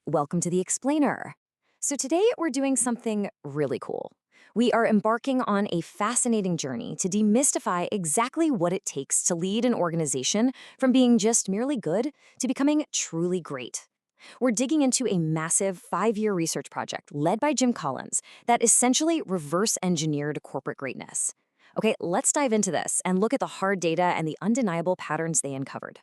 Welcome to the Explainer. So today we're doing something really cool. We are embarking on a fascinating journey to demystify exactly what it takes to lead an organization from being just merely good to becoming truly great. We're digging into a massive 5-year research project led by Jim Collins that essentially reverse engineered corporate greatness. Okay, let's dive into this and look at the hard data and the undeniable patterns they uncovered.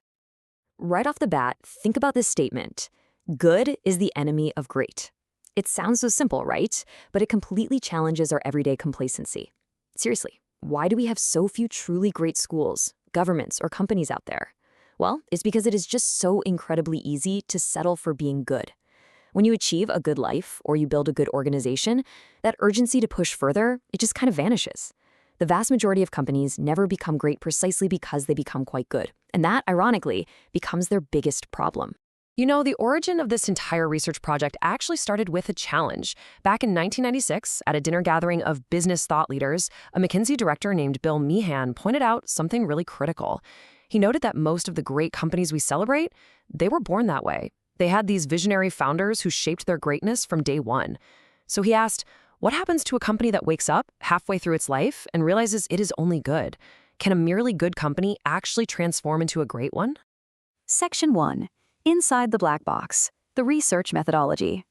Right off the bat, think about this statement. Good is the enemy of great. It sounds so simple, right? But it completely challenges our everyday complacency. Seriously, why do we have so few truly great schools, governments, or companies out there? Well, it's because it is just so incredibly easy to settle for being good. When you achieve a good life or you build a good organization, that urgency to push further, it just kind of vanishes. The vast majority of companies never become great precisely because they become quite good. And that, ironically, becomes their biggest problem. You know, the origin of this entire research project actually started with a challenge. Back in 1996, at a dinner gathering of business thought leaders, a McKinsey director named Bill Meehan pointed out something really critical. He noted that most of the great companies we celebrate, they were born that way. They had these visionary founders who shaped their greatness from day one. So he asked, what happens to a company that wakes up halfway through its life and realizes it is only good? Can a merely good company actually transform into a great one? Section 1. Inside the black box, the research methodology.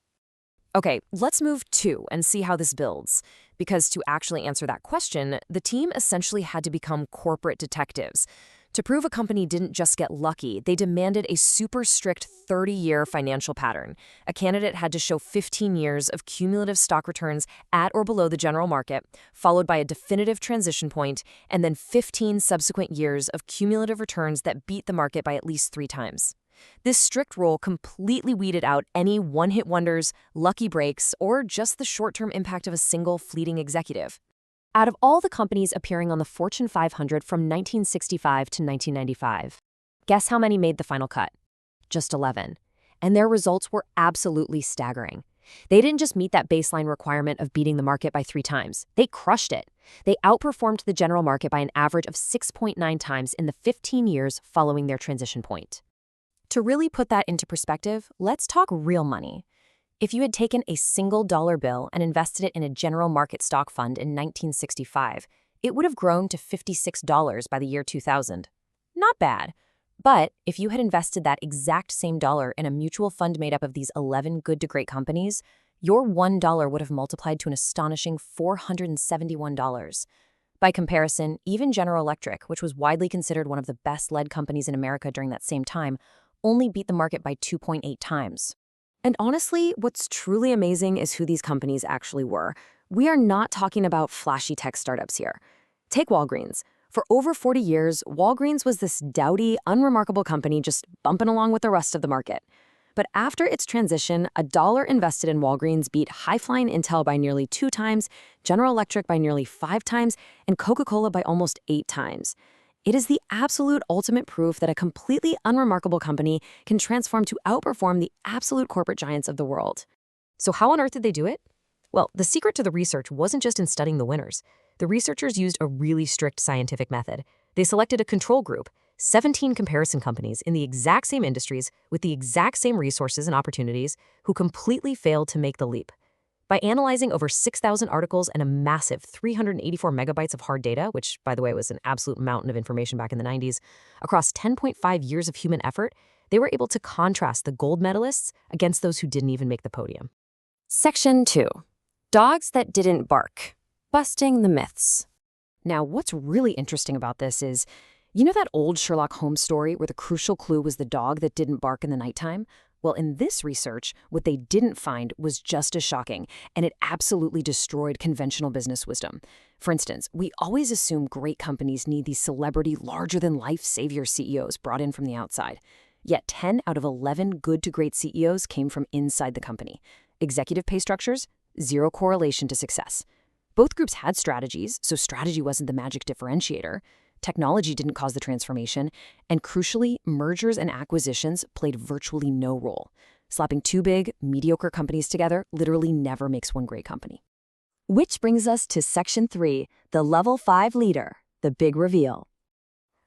Okay, let's move to and see how this builds. Because to actually answer that question, the team essentially had to become corporate detectives. To prove a company didn't just get lucky, they demanded a super strict 30-year financial pattern. A candidate had to show 15 years of cumulative stock returns at or below the general market, followed by a definitive transition point, and then 15 subsequent years of cumulative returns that beat the market by at least 3 times. This strict rule completely weeded out any one-hit wonders, lucky breaks, or just the short-term impact of a single fleeting executive. Out of all the companies appearing on the Fortune 500 from 1965 to 1995, guess how many made the final cut? Just 11. And their results were absolutely staggering. They didn't just meet that baseline requirement of beating the market by 3 times. They crushed it. They outperformed the general market by an average of 6.9 times in the 15 years following their transition point. To really put that into perspective, let's talk real money. If you had taken a single dollar bill and invested it in a general market stock fund in 1965, it would have grown to $56 by the year 2000. Not bad. But if you had invested that exact same dollar in a mutual fund made up of these 11 good to great companies, your $1 would have multiplied to an astonishing $471. By comparison, even General Electric, which was widely considered one of the best-led companies in America during that same time, only beat the market by 2.8 times. And honestly, what's truly amazing is who these companies actually were. We are not talking about flashy tech startups here. Take Walgreens. For over 40 years, Walgreens was this dowdy, unremarkable company just bumping along with the rest of the market. But after its transition, a dollar invested in Walgreens beat high-flying Intel by nearly 2 times, General Electric by nearly 5 times, and Coca-Cola by almost 8 times. It is the absolute ultimate proof that a completely unremarkable company can transform to outperform the absolute corporate giants of the world. So how on earth did they do it? Well, the secret to the research wasn't just in studying the winners. The researchers used a really strict scientific method. They selected a control group, 17 comparison companies in the exact same industries with the exact same resources and opportunities who completely failed to make the leap. By analyzing over 6,000 articles and a massive 384 megabytes of hard data, which, by the way, was an absolute mountain of information back in the 90s, across 10.5 years of human effort, they were able to contrast the gold medalists against those who didn't even make the podium. Section 2. Dogs that didn't bark. Busting the myths. Now, what's really interesting about this is, you know that old Sherlock Holmes story where the crucial clue was the dog that didn't bark in the nighttime? Well, in this research, what they didn't find was just as shocking, and it absolutely destroyed conventional business wisdom. For instance, we always assume great companies need these celebrity, larger-than-life savior CEOs brought in from the outside. Yet 10 out of 11 good-to-great CEOs came from inside the company. Executive pay structures? Zero correlation to success. Both groups had strategies, so strategy wasn't the magic differentiator. Technology didn't cause the transformation, and crucially, mergers and acquisitions played virtually no role. Slapping 2 big, mediocre companies together literally never makes one great company. Which brings us to Section 3, the Level 5 leader, the big reveal.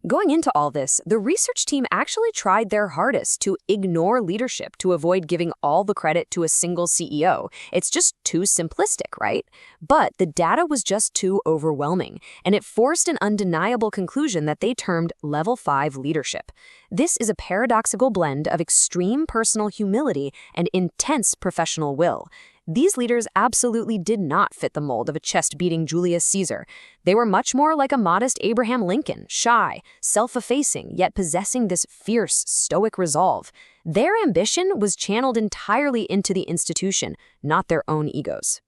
Going into all this, the research team actually tried their hardest to ignore leadership to avoid giving all the credit to a single CEO. It's just too simplistic, right? But the data was just too overwhelming, and it forced an undeniable conclusion that they termed Level 5 leadership. This is a paradoxical blend of extreme personal humility and intense professional will. These leaders absolutely did not fit the mold of a chest-beating Julius Caesar. They were much more like a modest Abraham Lincoln, shy, self-effacing, yet possessing this fierce, stoic resolve. Their ambition was channeled entirely into the institution, not their own egos.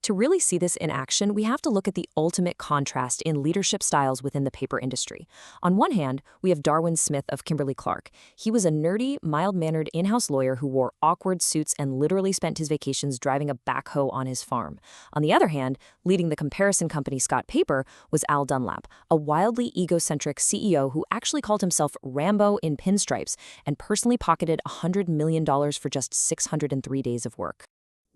To really see this in action, we have to look at the ultimate contrast in leadership styles within the paper industry. On one hand, we have Darwin Smith of Kimberly-Clark. He was a nerdy, mild-mannered in-house lawyer who wore awkward suits and literally spent his vacations driving a backhoe on his farm. On the other hand, leading the comparison company Scott Paper was Al Dunlap, a wildly egocentric CEO who actually called himself Rambo in pinstripes and personally pocketed $100 million for just 603 days of work.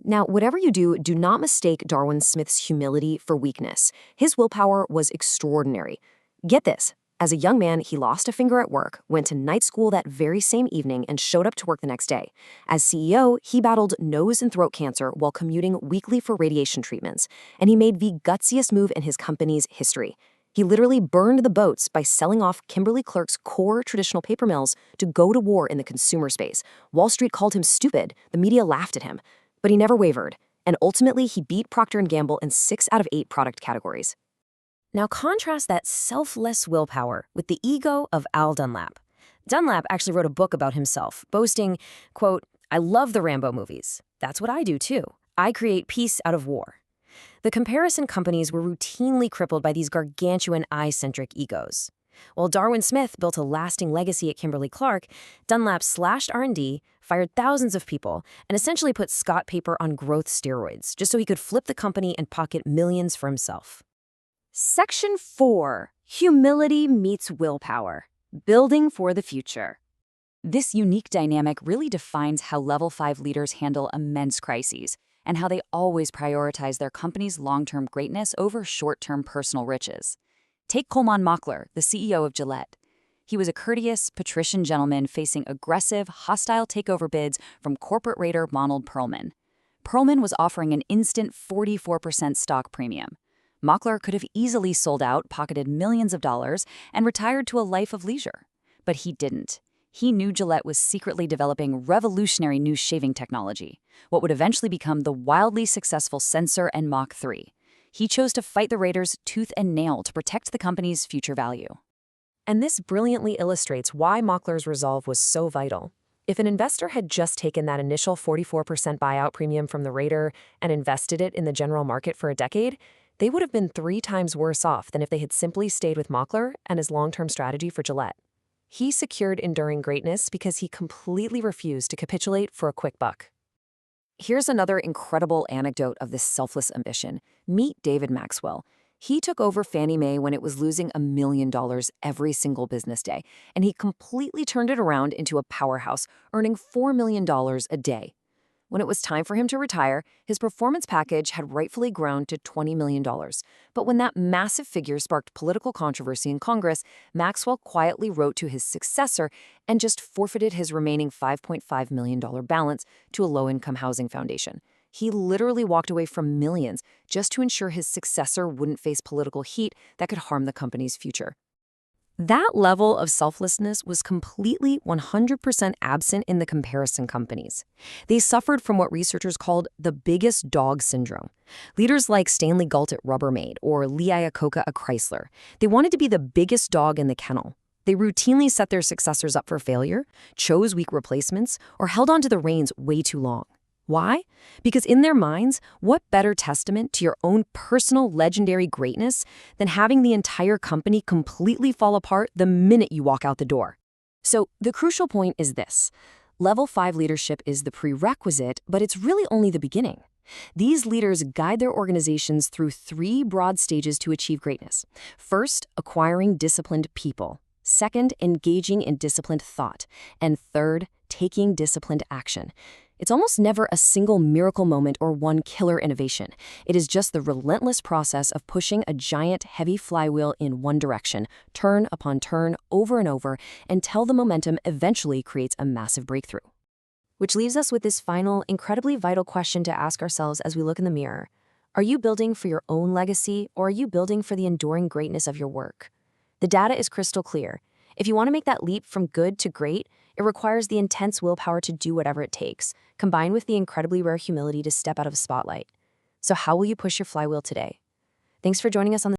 Now, whatever you do, do not mistake Darwin Smith's humility for weakness. His willpower was extraordinary. Get this. As a young man, he lost a finger at work, went to night school that very same evening, and showed up to work the next day. As CEO, he battled nose and throat cancer while commuting weekly for radiation treatments, and he made the gutsiest move in his company's history. He literally burned the boats by selling off Kimberly-Clark's core traditional paper mills to go to war in the consumer space. Wall Street called him stupid. The media laughed at him. But he never wavered, and ultimately he beat Procter & Gamble in 6 out of 8 product categories. Now contrast that selfless willpower with the ego of Al Dunlap. Dunlap actually wrote a book about himself, boasting, quote, "I love the Rambo movies. That's what I do too. I create peace out of war." The comparison companies were routinely crippled by these gargantuan eye-centric egos. While Darwin Smith built a lasting legacy at Kimberly-Clark, Dunlap slashed R&D, fired thousands of people, and essentially put Scott Paper on growth steroids just so he could flip the company and pocket millions for himself. Section 4. Humility meets willpower. Building for the future. This unique dynamic really defines how Level 5 leaders handle immense crises and how they always prioritize their company's long-term greatness over short-term personal riches. Take Coleman Mockler, the CEO of Gillette. He was a courteous, patrician gentleman facing aggressive, hostile takeover bids from corporate raider Ronald Perlman. Perlman was offering an instant 44% stock premium. Mockler could have easily sold out, pocketed millions of dollars, and retired to a life of leisure. But he didn't. He knew Gillette was secretly developing revolutionary new shaving technology, what would eventually become the wildly successful Sensor and Mach 3. He chose to fight the raiders tooth and nail to protect the company's future value. And this brilliantly illustrates why Mockler's resolve was so vital. If an investor had just taken that initial 44% buyout premium from the raider and invested it in the general market for a decade, they would have been 3 times worse off than if they had simply stayed with Mockler and his long-term strategy for Gillette. He secured enduring greatness because he completely refused to capitulate for a quick buck. Here's another incredible anecdote of this selfless ambition. Meet David Maxwell. He took over Fannie Mae when it was losing $1 million every single business day, and he completely turned it around into a powerhouse, earning $4 million a day. When it was time for him to retire, his performance package had rightfully grown to $20 million. But when that massive figure sparked political controversy in Congress, Maxwell quietly wrote to his successor and just forfeited his remaining $5.5 million balance to a low-income housing foundation. He literally walked away from millions just to ensure his successor wouldn't face political heat that could harm the company's future. That level of selflessness was completely 100% absent in the comparison companies. They suffered from what researchers called the biggest dog syndrome. Leaders like Stanley Galt at Rubbermaid or Lee Iacocca at Chrysler, they wanted to be the biggest dog in the kennel. They routinely set their successors up for failure, chose weak replacements, or held on to the reins way too long. Why? Because in their minds, what better testament to your own personal legendary greatness than having the entire company completely fall apart the minute you walk out the door? So the crucial point is this. Level 5 leadership is the prerequisite, but it's really only the beginning. These leaders guide their organizations through 3 broad stages to achieve greatness. First, acquiring disciplined people. Second, engaging in disciplined thought. And third, taking disciplined action. It's almost never a single miracle moment or one killer innovation. It is just the relentless process of pushing a giant, heavy flywheel in one direction, turn upon turn, over and over, until the momentum eventually creates a massive breakthrough. Which leaves us with this final, incredibly vital question to ask ourselves as we look in the mirror. Are you building for your own legacy, or are you building for the enduring greatness of your work? The data is crystal clear. If you want to make that leap from good to great, it requires the intense willpower to do whatever it takes, combined with the incredibly rare humility to step out of the spotlight. So how will you push your flywheel today? Thanks for joining us on